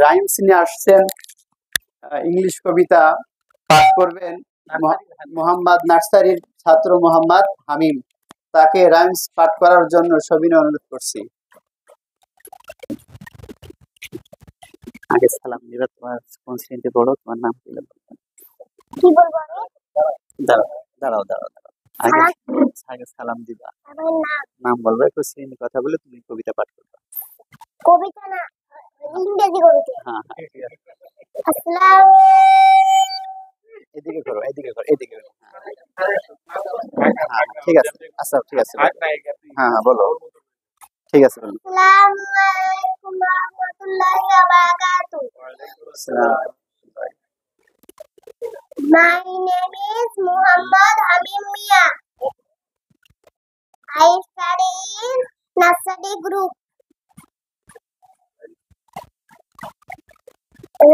Rhymes নিয়ে আসছেন, English কবিতা পাঠ করবেন মোহাম্মদ নার্সারির ছাত্র মোহাম্মদ হামিম। তাকে রাইমস পাঠ করার জন্য সবিনয় অনুরোধ করছি। আগে সালাম দিবা, তোমার কোন শ্রেণীতে পড়ো, তোমার নাম কি বলবো? দাঁড়াও দাঁড়াও দাঁড়াও দাঁড়াও, আগে সালাম দিবা, নাম বলবো, একটু শ্রেণী কথা বলে তুমি কবিতা পাঠ করবে। কবিতা না, ইংরেজি কবিতা। হ্যাঁ আসসালামু এদিকে করো, এদিকে করো, এদিকে করো। হ্যাঁ ঠিক আছে, আচ্ছা ঠিক আছে, হ্যাঁ বলো, ঠিক আছে বলো। আলাইকুম ওয়া রাহমাতুল্লাহি ওয়া বারাকাতুহু। My name is Muhammad Hamim Mia. I study in Nursery Group.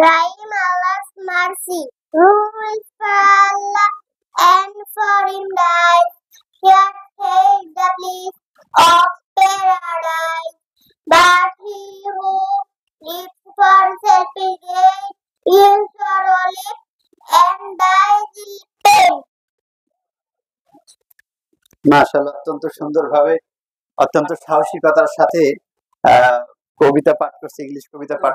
Rhyme Allah's mercy, rules for Allah and for Him dies. Here take the bliss of paradise. But he who lives for selfish gain will sorrow live and die in pain. মাশাআল্লাহ, অত্যন্ত সুন্দরভাবে, অত্যন্ত সাহসিকতার সাথে কবিতা পাঠ করছে, English কবিতা পাঠ